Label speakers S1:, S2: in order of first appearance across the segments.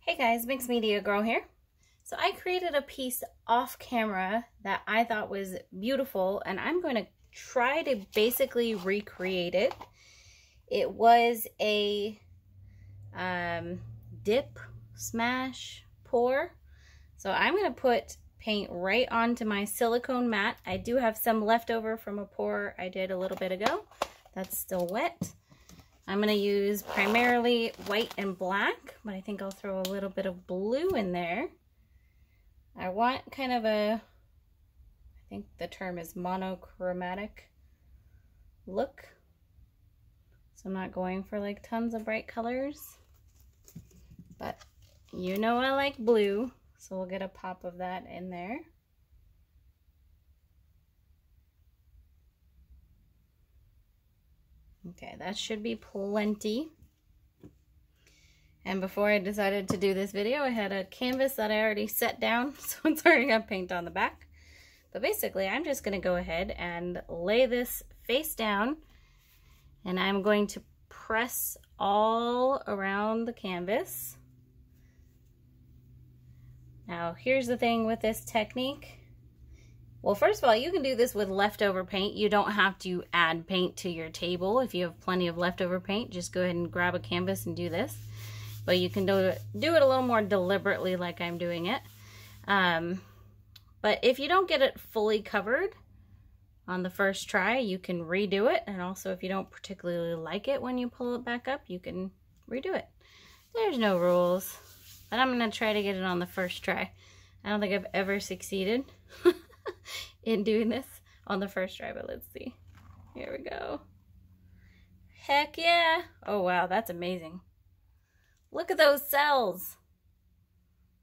S1: Hey guys, Mixed Media Girl here. So I created a piece off camera that I thought was beautiful, and I'm going to try to basically recreate it. It was a dip, smash, pour. So I'm going to put paint right onto my silicone mat. I do have some leftover from a pour I did a little bit ago. That's still wet. I'm going to use primarily white and black, but I think I'll throw a little bit of blue in there. I want kind of a, I think the term is monochromatic look. So I'm not going for like tons of bright colors, but you know I like blue, so we'll get a pop of that in there. Okay, that should be plenty. And before I decided to do this video, I had a canvas that I already set down, so it's already got paint on the back. But basically, I'm just going to go ahead and lay this face down, and I'm going to press all around the canvas. Now, here's the thing with this technique. Well, first of all, you can do this with leftover paint. You don't have to add paint to your table. If you have plenty of leftover paint, just go ahead and grab a canvas and do this. But you can do it a little more deliberately like I'm doing it. But if you don't get it fully covered on the first try, you can redo it. And also, if you don't particularly like it when you pull it back up, you can redo it. There's no rules. But I'm going to try to get it on the first try. I don't think I've ever succeeded in doing this on the first try, but let's see. Here we go. Heck yeah. Oh wow, that's amazing. Look at those cells.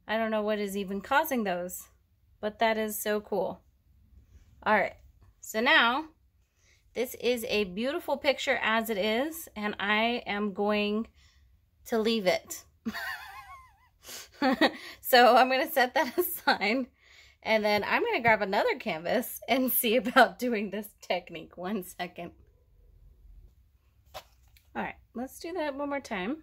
S1: I don't know what is even causing those, but that is so cool. All right, so now this is a beautiful picture as it is, and I am going to leave it. So I'm going to set that aside. And then I'm going to grab another canvas and see about doing this technique. 1 second. All right, let's do that one more time.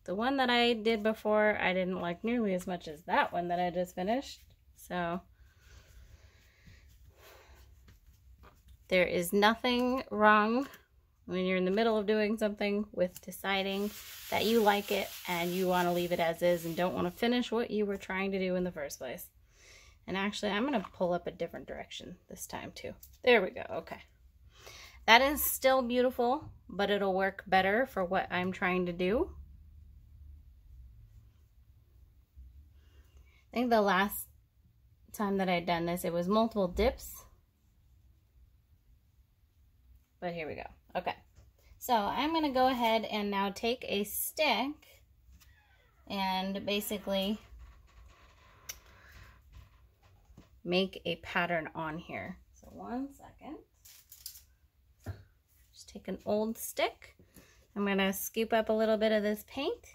S1: The one that I did before, I didn't like nearly as much as that one that I just finished. So there is nothing wrong when you're in the middle of doing something with deciding that you like it and you want to leave it as is and don't want to finish what you were trying to do in the first place. And actually, I'm going to pull up a different direction this time too. There we go. Okay. That is still beautiful, but it'll work better for what I'm trying to do. I think the last time that I'd done this, it was multiple dips. But here we go. Okay, so I'm going to go ahead and now take a stick and basically make a pattern on here. So 1 second. Just take an old stick. I'm going to scoop up a little bit of this paint.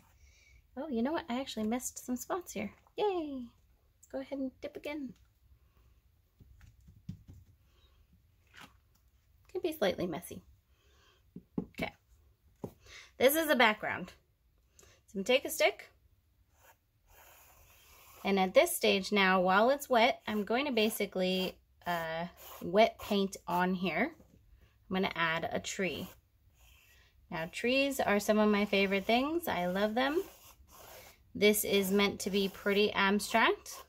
S1: Oh, you know what? I actually missed some spots here. Yay! Let's go ahead and dip again. Can be slightly messy. Okay, this is a background. So I'm going to take a stick, and at this stage now, while it's wet, I'm going to basically wet paint on here. I'm going to add a tree. Now, trees are some of my favorite things. I love them. This is meant to be pretty abstract,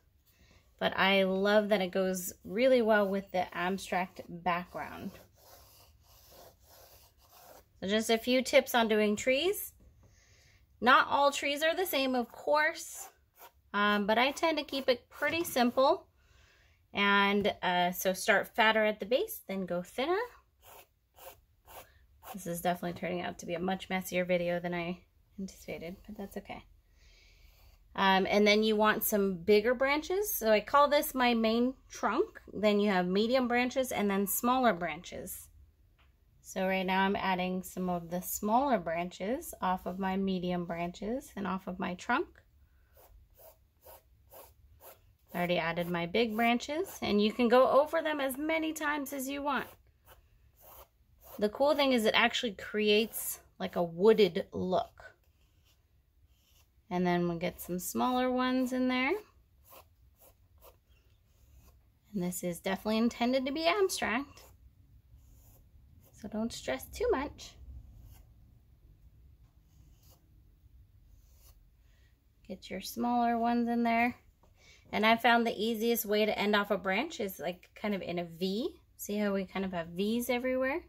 S1: but I love that it goes really well with the abstract background. So just a few tips on doing trees. Not all trees are the same, of course, but I tend to keep it pretty simple. And so start fatter at the base, then go thinner. This is definitely turning out to be a much messier video than I anticipated, but that's okay. And then you want some bigger branches. So I call this my main trunk. Then you have medium branches and then smaller branches. So right now I'm adding some of the smaller branches off of my medium branches and off of my trunk. I already added my big branches, and you can go over them as many times as you want. The cool thing is it actually creates like a wooded look. And then we'll get some smaller ones in there. And this is definitely intended to be abstract, so don't stress too much. Get your smaller ones in there. And I found the easiest way to end off a branch is like kind of in a V. See how we kind of have V's everywhere?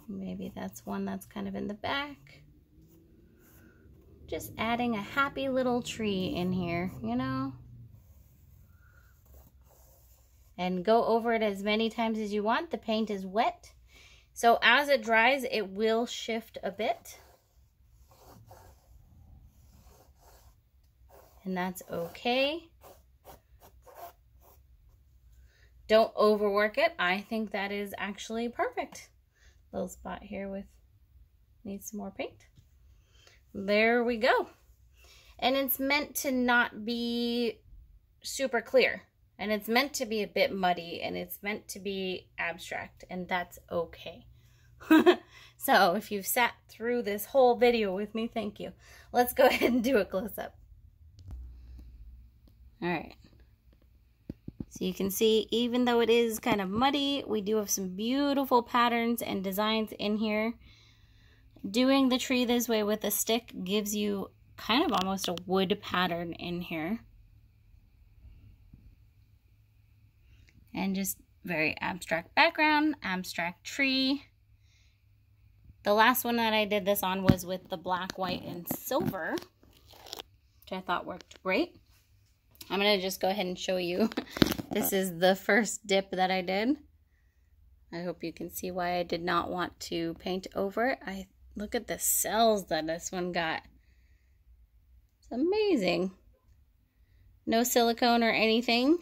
S1: Maybe that's one that's kind of in the back. Just adding a happy little tree in here, you know? And go over it as many times as you want. The paint is wet. So as it dries, it will shift a bit. And that's okay. Don't overwork it. I think that is actually perfect. Little spot here with needs some more paint. There we go. And it's meant to not be super clear. And it's meant to be a bit muddy. And it's meant to be abstract. And that's okay. So if you've sat through this whole video with me, thank you. Let's go ahead and do a close-up. All right, so you can see, even though it is kind of muddy, we do have some beautiful patterns and designs in here. Doing the tree this way with a stick gives you kind of almost a wood pattern in here. And just very abstract background, abstract tree. The last one that I did this on was with the black, white, and silver, which I thought worked great. I'm going to just go ahead and show you. This is the first dip that I did. I hope you can see why I did not want to paint over it. Look at the cells that this one got. It's amazing. No silicone or anything.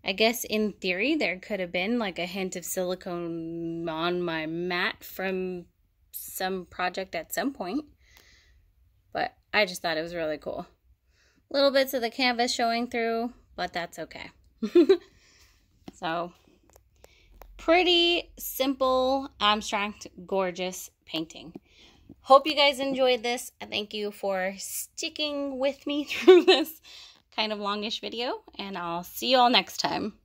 S1: I guess in theory there could have been like a hint of silicone on my mat from some project at some point. But I just thought it was really cool. Little bits of the canvas showing through, but that's okay. So, pretty simple, abstract, gorgeous painting. Hope you guys enjoyed this. Thank you for sticking with me through this kind of longish video, and I'll see you all next time.